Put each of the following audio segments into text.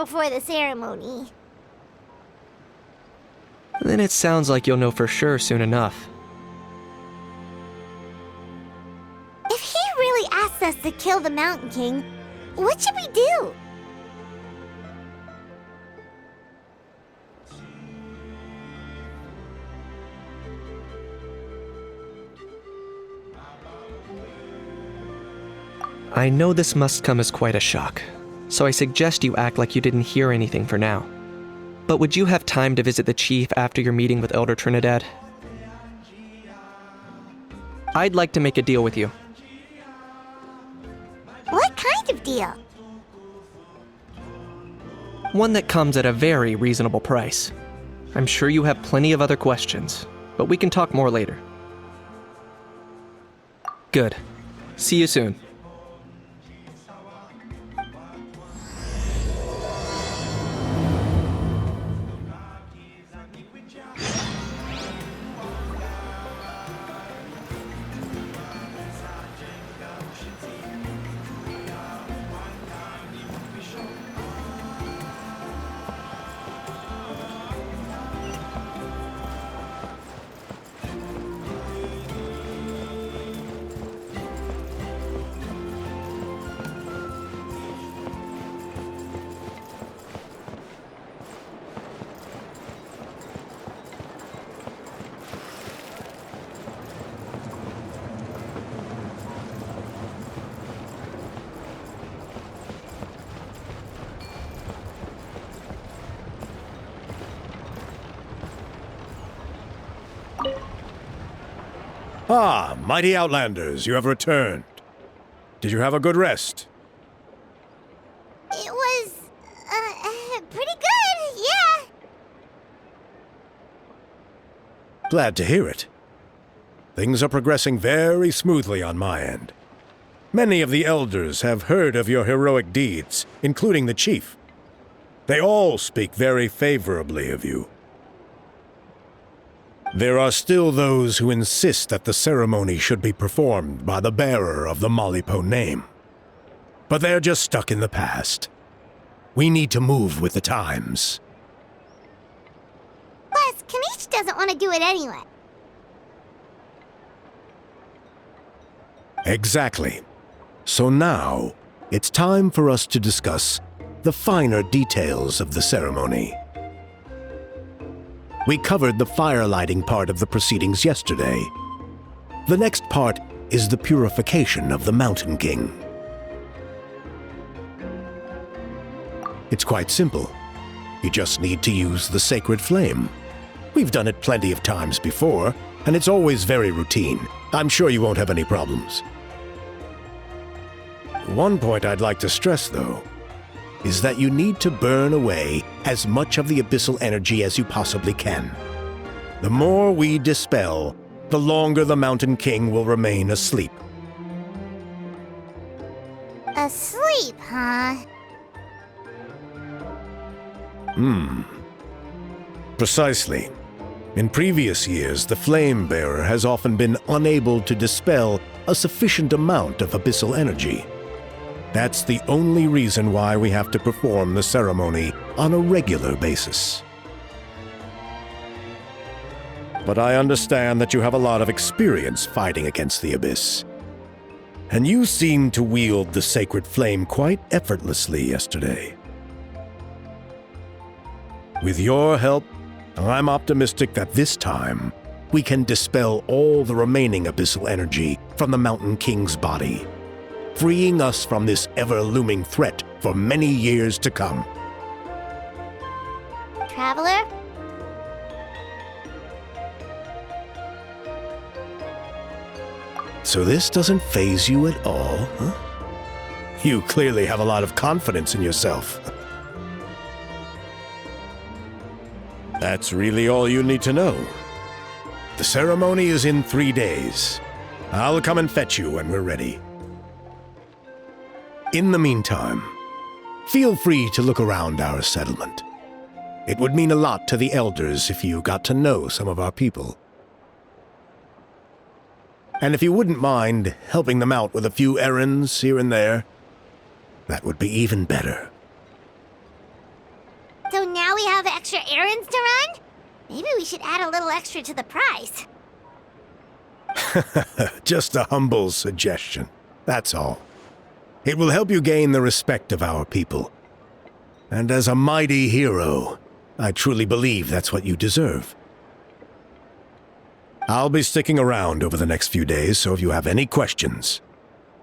before the ceremony. Then it sounds like you'll know for sure soon enough. If he really asks us to kill the Mountain King, what should we do? I know this must come as quite a shock, so I suggest you act like you didn't hear anything for now. But would you have time to visit the chief after your meeting with Elder Trinidad? I'd like to make a deal with you. What kind of deal? One that comes at a very reasonable price. I'm sure you have plenty of other questions, but we can talk more later. Good. See you soon. Ah, mighty Outlanders, you have returned. Did you have a good rest? It was, pretty good, yeah. Glad to hear it. Things are progressing very smoothly on my end. Many of the elders have heard of your heroic deeds, including the chief. They all speak very favorably of you. There are still those who insist that the ceremony should be performed by the bearer of the Malipo name. But they're just stuck in the past. We need to move with the times. Plus, Kanish doesn't want to do it anyway. Exactly. So now, it's time for us to discuss the finer details of the ceremony. We covered the fire-lighting part of the proceedings yesterday. The next part is the purification of the Mountain King. It's quite simple. You just need to use the sacred flame. We've done it plenty of times before, and it's always very routine. I'm sure you won't have any problems. One point I'd like to stress, though, is that you need to burn away as much of the abyssal energy as you possibly can. The more we dispel, the longer the Mountain King will remain asleep. Asleep, huh? Precisely. In previous years, the Flame Bearer has often been unable to dispel a sufficient amount of abyssal energy. That's the only reason why we have to perform the ceremony on a regular basis. But I understand that you have a lot of experience fighting against the Abyss. And you seemed to wield the sacred flame quite effortlessly yesterday. With your help, I'm optimistic that this time we can dispel all the remaining abyssal energy from the Mountain King's body, freeing us from this ever-looming threat for many years to come. Traveler? So this doesn't faze you at all, huh? You clearly have a lot of confidence in yourself. That's really all you need to know. The ceremony is in 3 days. I'll come and fetch you when we're ready. In the meantime, feel free to look around our settlement. It would mean a lot to the elders if you got to know some of our people. And if you wouldn't mind helping them out with a few errands here and there, that would be even better. So now we have extra errands to run? Maybe we should add a little extra to the price. Just a humble suggestion. That's all. It will help you gain the respect of our people. And as a mighty hero, I truly believe that's what you deserve. I'll be sticking around over the next few days, so if you have any questions,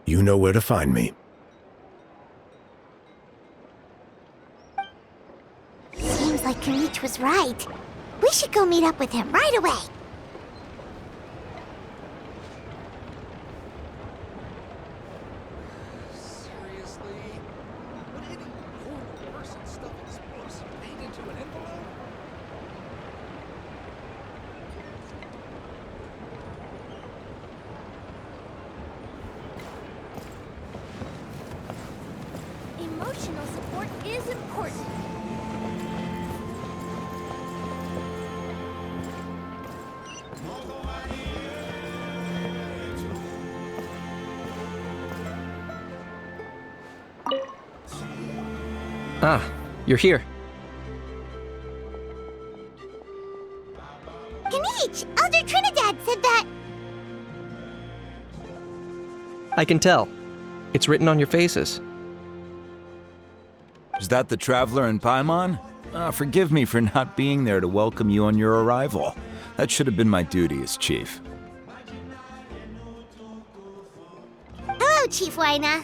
you know where to find me. Seems like Kanich was right. We should go meet up with him right away. Seriously? Would any horrible person stuff his books made into an envelope? Emotional support is important. Ah, you're here. Kanich, Elder Trinidad said that... I can tell. It's written on your faces. Is that the Traveler in Paimon? Forgive me for not being there to welcome you on your arrival. That should have been my duty as chief. Hello, Chief Waina.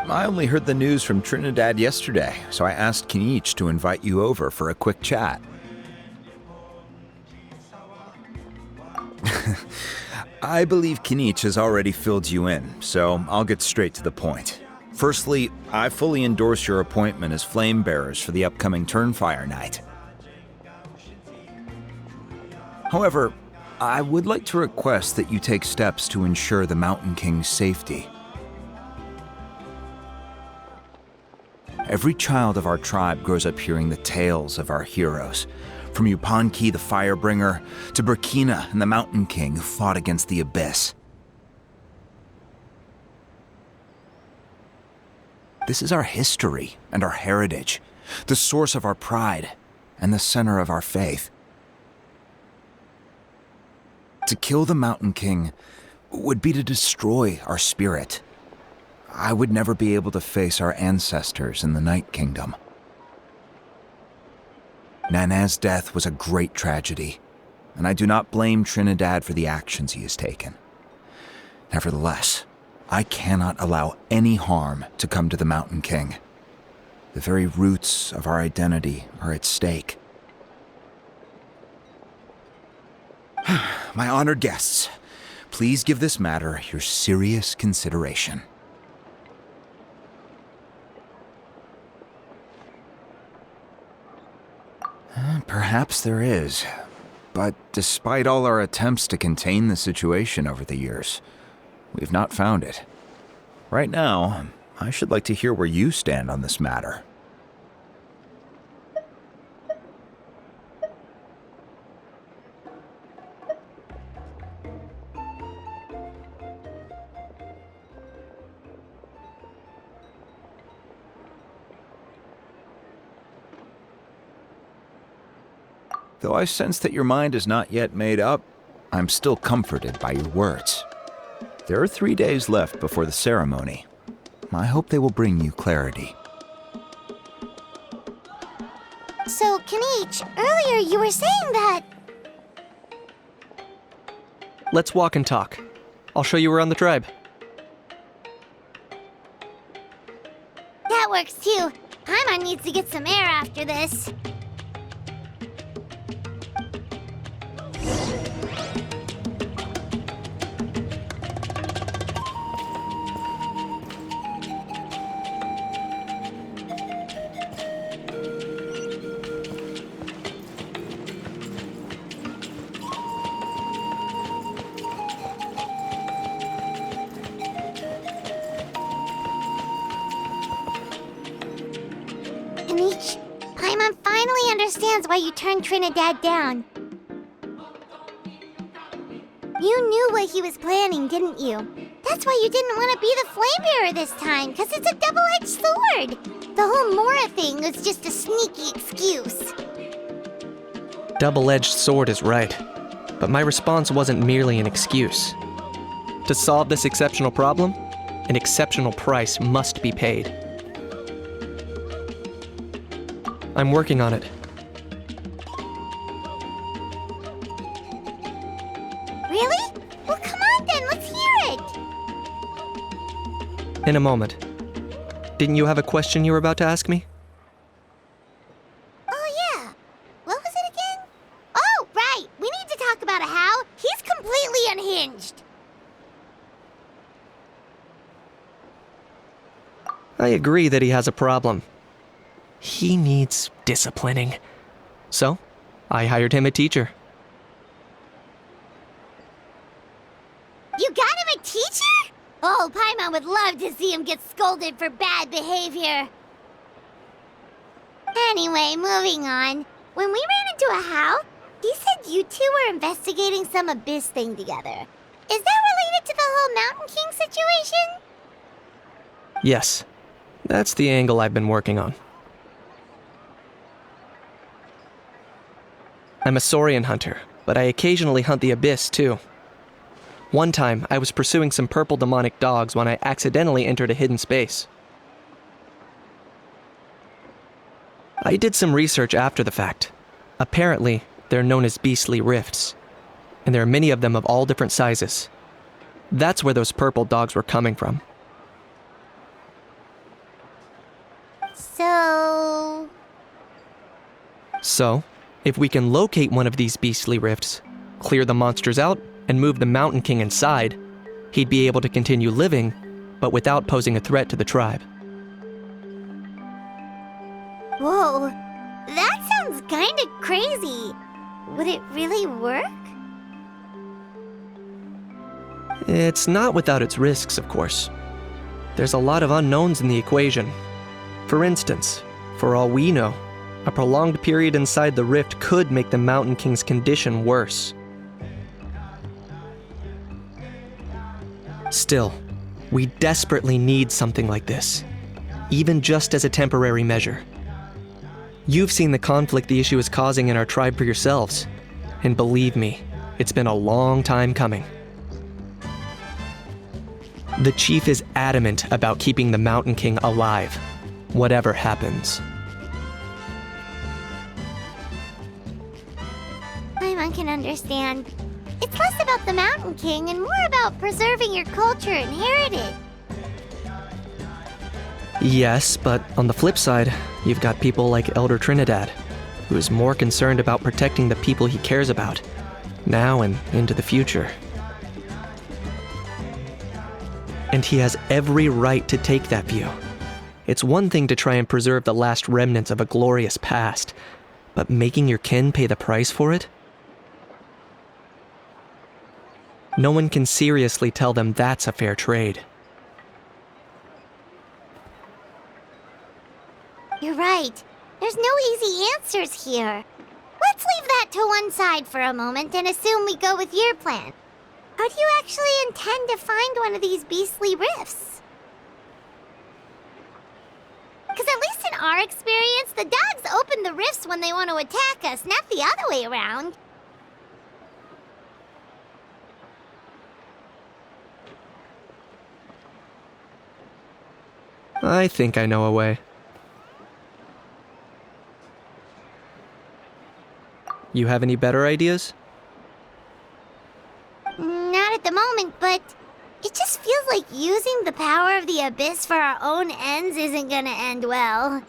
I only heard the news from Trinidad yesterday, so I asked Kinich to invite you over for a quick chat. I believe Kinich has already filled you in, so I'll get straight to the point. Firstly, I fully endorse your appointment as flame bearers for the upcoming Turnfire Night. However, I would like to request that you take steps to ensure the Mountain King's safety. Every child of our tribe grows up hearing the tales of our heroes, from Yupanqui the Firebringer to Burkina and the Mountain King who fought against the Abyss. This is our history and our heritage, the source of our pride and the center of our faith. To kill the Mountain King would be to destroy our spirit. I would never be able to face our ancestors in the Night Kingdom. Nana's death was a great tragedy, and I do not blame Trinidad for the actions he has taken. Nevertheless, I cannot allow any harm to come to the Mountain King. The very roots of our identity are at stake. My honored guests, please give this matter your serious consideration. Perhaps there is, but despite all our attempts to contain the situation over the years, we've not found it. Right now, I should like to hear where you stand on this matter. Though I sense that your mind is not yet made up, I'm still comforted by your words. There are 3 days left before the ceremony. I hope they will bring you clarity. So, Kanich, earlier you were saying that... Let's walk and talk. I'll show you around the tribe. That works too. Paimon needs to get some air after this. Kanich, Paimon finally understands why you turned Trinidad down. You knew what he was planning, didn't you? That's why you didn't want to be the flame bearer this time, because it's a double-edged hard. The whole Mora thing was just a sneaky excuse. Double-edged sword is right, but my response wasn't merely an excuse. To solve this exceptional problem, an exceptional price must be paid. I'm working on it. Really? Well, come on then, let's hear it. In a moment. Didn't you have a question you were about to ask me? Oh yeah. What was it again? Oh, right. We need to talk about how he's completely unhinged. I agree that he has a problem. He needs disciplining. So, I hired him a teacher. You got him a teacher? Oh, Paimon would love to see him get scolded for bad behavior. Anyway, moving on. When we ran into a How, he said you two were investigating some abyss thing together. Is that related to the whole Mountain King situation? Yes, that's the angle I've been working on. I'm a Saurian hunter, but I occasionally hunt the abyss too. One time, I was pursuing some purple demonic dogs when I accidentally entered a hidden space. I did some research after the fact. Apparently, they're known as beastly rifts, and there are many of them of all different sizes. That's where those purple dogs were coming from. So, if we can locate one of these beastly rifts, clear the monsters out, and move the Mountain King inside, he'd be able to continue living, but without posing a threat to the tribe. Whoa, that sounds kinda crazy. Would it really work? It's not without its risks, of course. There's a lot of unknowns in the equation. For instance, for all we know, a prolonged period inside the rift could make the Mountain King's condition worse. Still, we desperately need something like this, even just as a temporary measure. You've seen the conflict the issue is causing in our tribe for yourselves, and believe me, it's been a long time coming. The chief is adamant about keeping the Mountain King alive, whatever happens. Paimon can understand. It's less about the Mountain King and more about preserving your culture and heritage. Yes, but on the flip side, you've got people like Elder Trinidad, who is more concerned about protecting the people he cares about, now and into the future. And he has every right to take that view. It's one thing to try and preserve the last remnants of a glorious past, but making your kin pay the price for it? No one can seriously tell them that's a fair trade. You're right. There's no easy answers here. Let's leave that to one side for a moment and assume we go with your plan. How do you actually intend to find one of these beastly rifts? Because at least in our experience, the dogs open the rifts when they want to attack us, not the other way around. I think I know a way. You have any better ideas? Not at the moment, but it just feels like using the power of the Abyss for our own ends isn't gonna end well.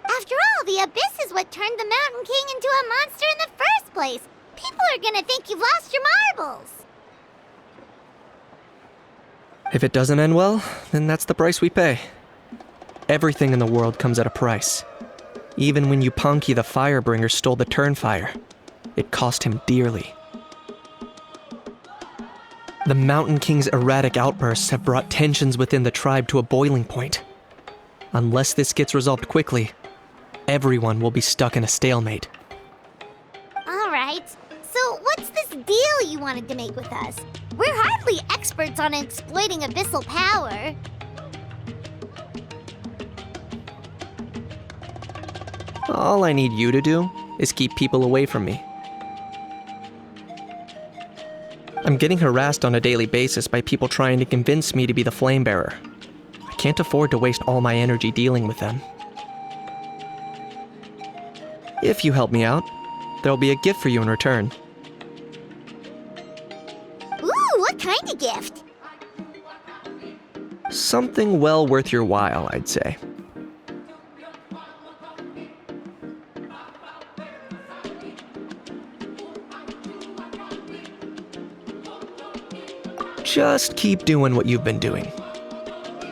After all, the Abyss is what turned the Mountain King into a monster in the first place. People are gonna think you've lost your marbles. If it doesn't end well, then that's the price we pay. Everything in the world comes at a price. Even when Yupanqui the Firebringer stole the Turnfire, it cost him dearly. The Mountain King's erratic outbursts have brought tensions within the tribe to a boiling point. Unless this gets resolved quickly, everyone will be stuck in a stalemate. All right, so what's this deal you wanted to make with us? We're hardly experts on exploiting abyssal power. All I need you to do is keep people away from me. I'm getting harassed on a daily basis by people trying to convince me to be the flame bearer. I can't afford to waste all my energy dealing with them. If you help me out, there'll be a gift for you in return. Ooh, what kind of gift? Something well worth your while, I'd say. Just keep doing what you've been doing.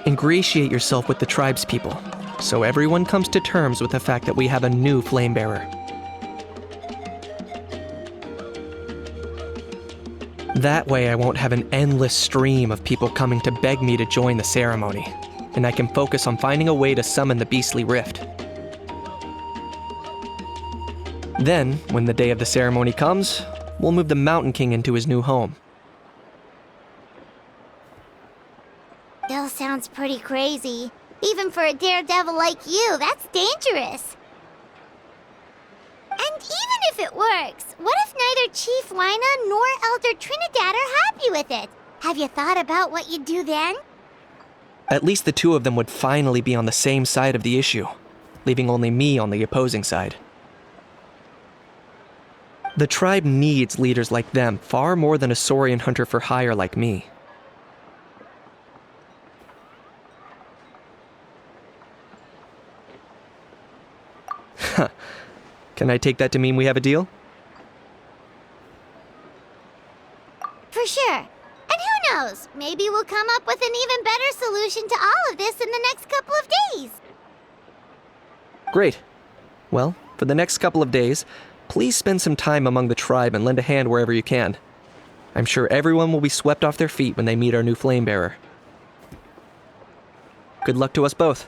Ingratiate yourself with the tribespeople, so everyone comes to terms with the fact that we have a new flame bearer. That way I won't have an endless stream of people coming to beg me to join the ceremony, and I can focus on finding a way to summon the beastly rift. Then, when the day of the ceremony comes, we'll move the Mountain King into his new home. Still sounds pretty crazy. Even for a daredevil like you, that's dangerous. And even if it works, what if neither Chief Lina nor Elder Trinidad are happy with it? Have you thought about what you'd do then? At least the two of them would finally be on the same side of the issue, leaving only me on the opposing side. The tribe needs leaders like them far more than a Saurian hunter for hire like me. Can I take that to mean we have a deal? For sure. And who knows, maybe we'll come up with an even better solution to all of this in the next couple of days. Great. Well, for the next couple of days, please spend some time among the tribe and lend a hand wherever you can. I'm sure everyone will be swept off their feet when they meet our new flame bearer. Good luck to us both.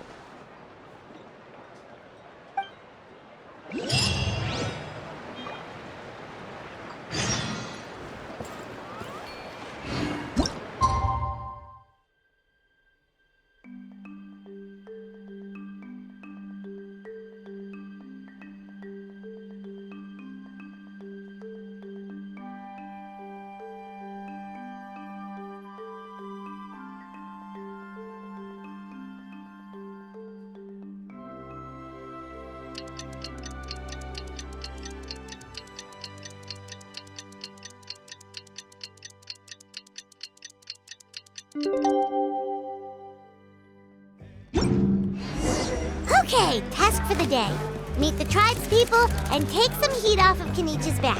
Okay, task for the day. Meet the tribespeople and take some heat off of Kenichi's back.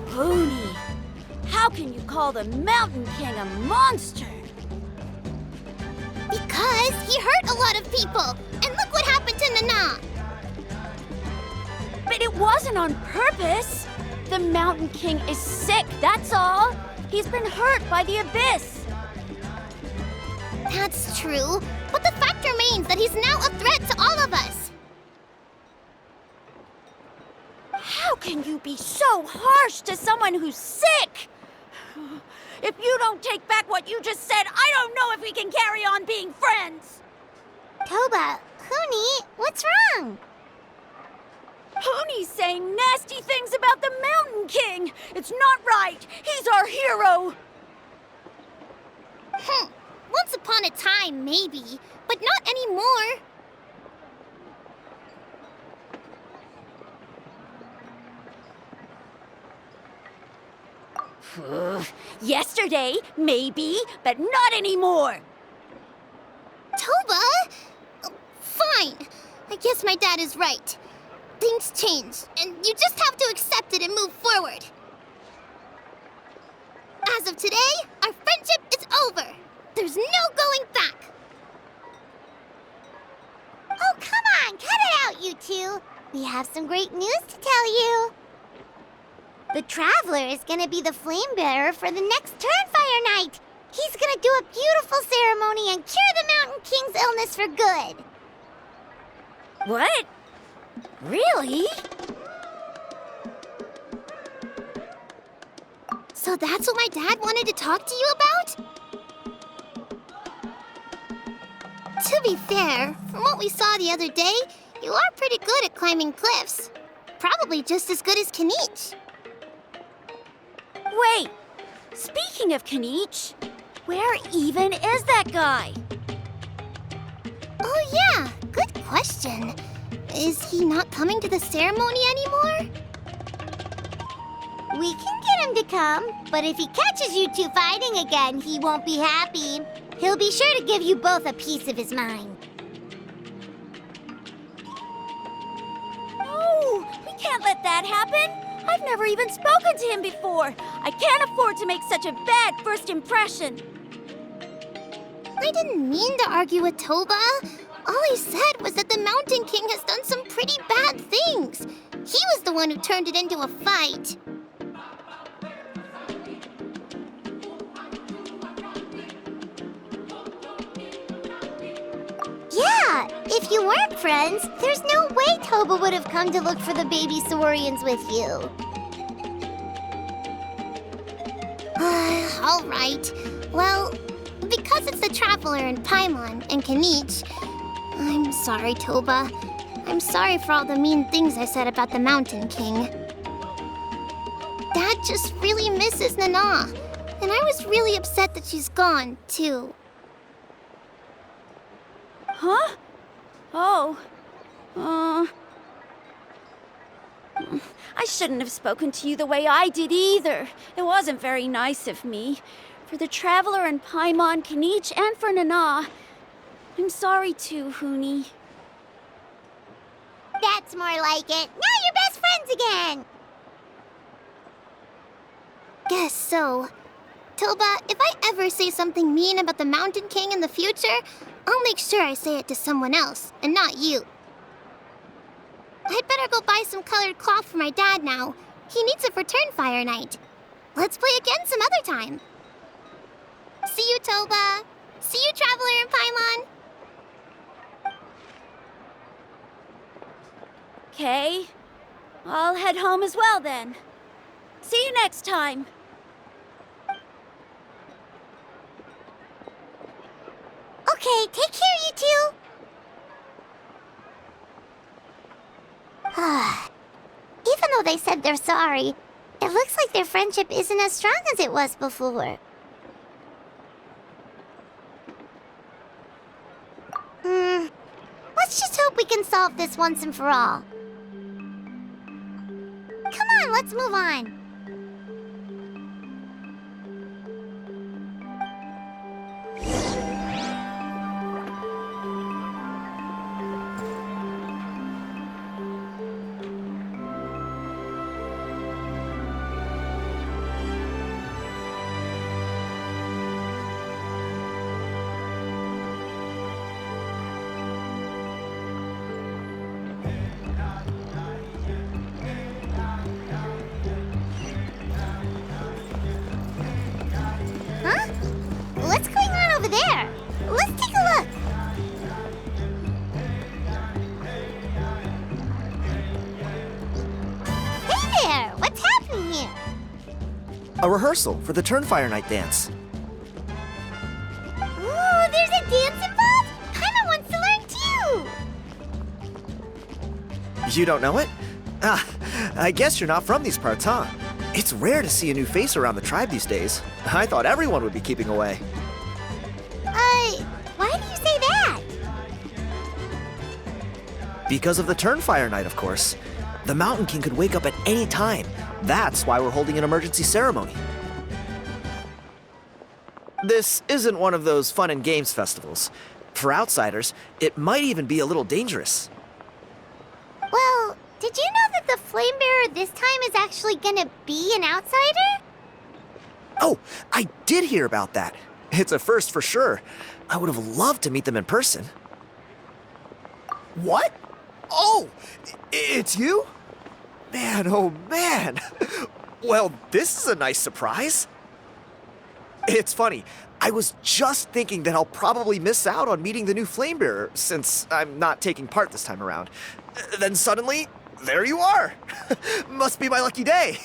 Pony, how can you call the Mountain King a monster? Because he hurt a lot of people. And look what happened to Nana. But it wasn't on purpose. The Mountain King is sick, that's all. He's been hurt by the abyss. That's true. But the fact remains that he's now a threat to all of us. How can you be so harsh to someone who's sick? If you don't take back what you just said, I don't know if we can carry on being friends. Toba, Kuni, what's wrong? Pony's saying nasty things about the Mountain King. It's not right. He's our hero. Once upon a time, maybe, but not anymore. Yesterday, maybe, but not anymore. Toba? Fine. I guess my dad is right. Things change, and you just have to accept it and move forward. As of today, our friendship is over. There's no going back. Oh, come on, cut it out, you two. We have some great news to tell you. The Traveler is gonna be the flame bearer for the next Turnfire night. He's gonna do a beautiful ceremony and cure the Mountain King's illness for good. What? Really? So that's what my dad wanted to talk to you about? To be fair, from what we saw the other day, you are pretty good at climbing cliffs. Probably just as good as Kanich. Wait, speaking of Kanich, where even is that guy? Oh yeah, good question. Is he not coming to the ceremony anymore? We can get him to come, but if he catches you two fighting again, he won't be happy. He'll be sure to give you both a piece of his mind. No, we can't let that happen. I've never even spoken to him before. I can't afford to make such a bad first impression. I didn't mean to argue with Toba. All I said was that the Mountain King has done some pretty bad things. He was the one who turned it into a fight. Yeah, if you weren't friends, there's no way Toba would have come to look for the baby Saurians with you. All right. Well, because it's the Traveler and Paimon and Kanich, I'm sorry, Toba. I'm sorry for all the mean things I said about the Mountain King. Dad just really misses Nana, and I was really upset that she's gone, too. Huh? Oh. I shouldn't have spoken to you the way I did either. It wasn't very nice of me. For the Traveler and Paimon, Kanich, and for Nana. I'm sorry too, Huni. That's more like it. Now you're best friends again! Guess so. Toba, if I ever say something mean about the Mountain King in the future, I'll make sure I say it to someone else, and not you. I'd better go buy some colored cloth for my dad now. He needs it for Turnfire Night. Let's play again some other time. See you, Toba. See you, Traveler and Paimon. Okay. I'll head home as well then. See you next time. Okay, take care, you two. Even though they said they're sorry, it looks like their friendship isn't as strong as it was before. Let's just hope we can solve this once and for all. Come on, let's move on. Huh? What's going on over there? Let's take a look. Hey there! What's happening here? A rehearsal for the Turnfire Night dance. Ooh, there's a dance involved? Paimon wants to learn too! You don't know it? Ah, I guess you're not from these parts, huh? It's rare to see a new face around the tribe these days. I thought everyone would be keeping away. Why do you say that? Because of the Turnfire Night, of course. The Mountain King could wake up at any time. That's why we're holding an emergency ceremony. This isn't one of those fun and games festivals. For outsiders, it might even be a little dangerous. Well, did you know that the Flame Bearer this time is actually gonna be an outsider? Oh, I did hear about that. It's a first for sure. I would have loved to meet them in person. What? Oh, it's you? Man, oh man. Well, this is a nice surprise. It's funny. I was just thinking that I'll probably miss out on meeting the new Flamebearer since I'm not taking part this time around. Then suddenly, there you are! Must be my lucky day!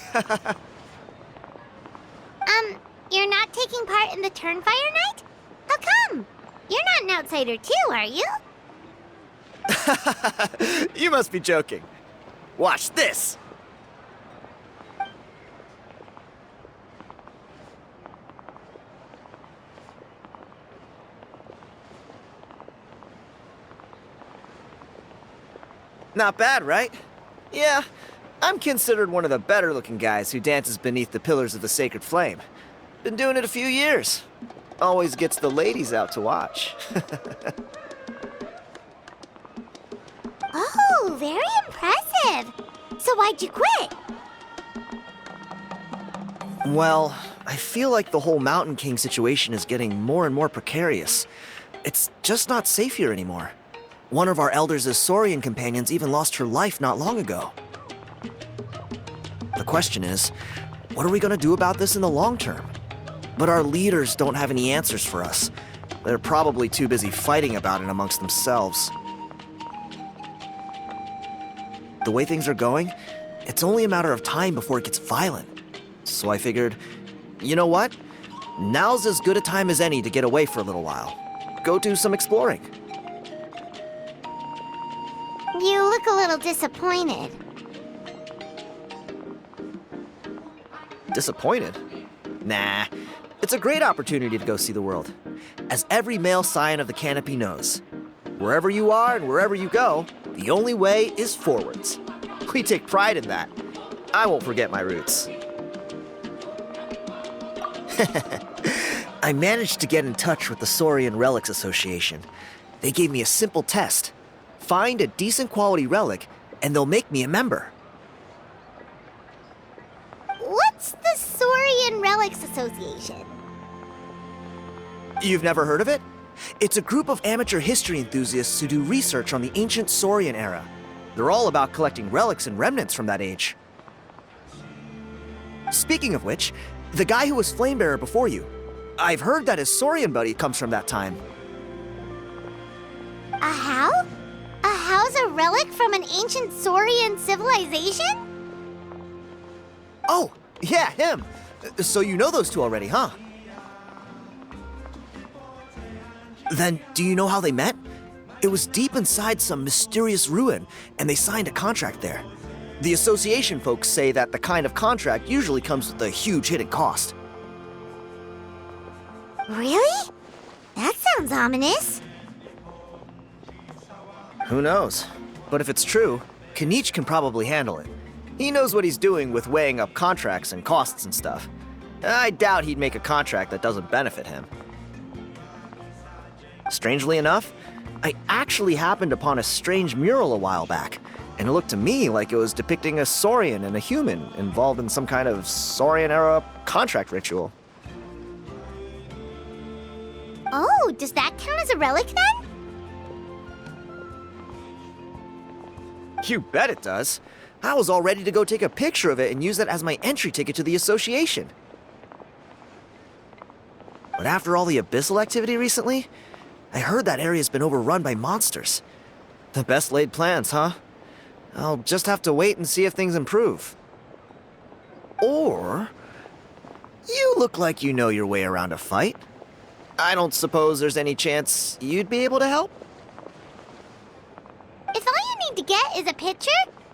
You're not taking part in the Turnfire Night? How come? You're not an outsider too, are you? You must be joking. Watch this! Not bad, right? Yeah, I'm considered one of the better looking guys who dances beneath the pillars of the sacred flame. Been doing it a few years. Always gets the ladies out to watch. Oh, very impressive. So why'd you quit? Well, I feel like the whole Mountain King situation is getting more and more precarious. It's just not safe here anymore. One of our elders' Saurian companions even lost her life not long ago. The question is, what are we going to do about this in the long term? But our leaders don't have any answers for us. They're probably too busy fighting about it amongst themselves. The way things are going, it's only a matter of time before it gets violent. So I figured, you know what? Now's as good a time as any to get away for a little while. Go do some exploring. You look a little disappointed. Disappointed? Nah, it's a great opportunity to go see the world. As every male scion of the canopy knows, wherever you are and wherever you go, the only way is forwards. We take pride in that. I won't forget my roots. I managed to get in touch with the Saurian Relics Association. They gave me a simple test. Find a decent quality relic, and they'll make me a member. What's the Saurian Relics Association? You've never heard of it? It's a group of amateur history enthusiasts who do research on the ancient Saurian era. They're all about collecting relics and remnants from that age. Speaking of which, the guy who was Flamebearer before you, I've heard that his Saurian buddy comes from that time. A how? A how's a relic from an ancient Saurian civilization? Oh, yeah, him. So you know those two already, huh? Then, do you know how they met? It was deep inside some mysterious ruin, and they signed a contract there. The association folks say that the kind of contract usually comes with a huge hidden cost. Really? That sounds ominous. Who knows? But if it's true, Kanich can probably handle it. He knows what he's doing with weighing up contracts and costs and stuff. I doubt he'd make a contract that doesn't benefit him. Strangely enough, I actually happened upon a strange mural a while back, and it looked to me like it was depicting a Saurian and a human involved in some kind of Saurian-era contract ritual. Oh, does that count as a relic then? You bet it does. I was all ready to go take a picture of it and use it as my entry ticket to the association. But after all the abyssal activity recently, I heard that area's been overrun by monsters. The best laid plans, huh? I'll just have to wait and see if things improve. Or, you look like you know your way around a fight. I don't suppose there's any chance you'd be able to help? If all you need to get is a picture,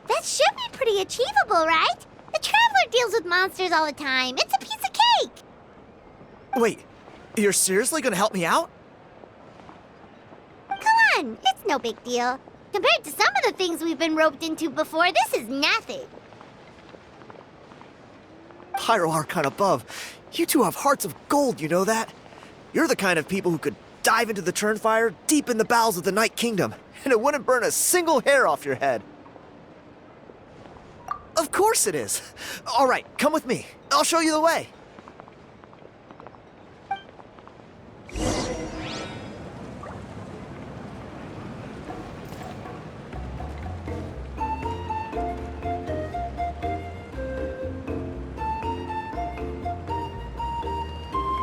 that should be pretty achievable, right? The Traveler deals with monsters all the time. It's a piece of cake. Wait, you're seriously gonna help me out? Come on, it's no big deal. Compared to some of the things we've been roped into before, this is nothing. Pyro Archon above, you two have hearts of gold, you know that? You're the kind of people who could dive into the Turnfire deep in the bowels of the Night Kingdom, and it wouldn't burn a single hair off your head. Of course it is. All right, come with me. I'll show you the way.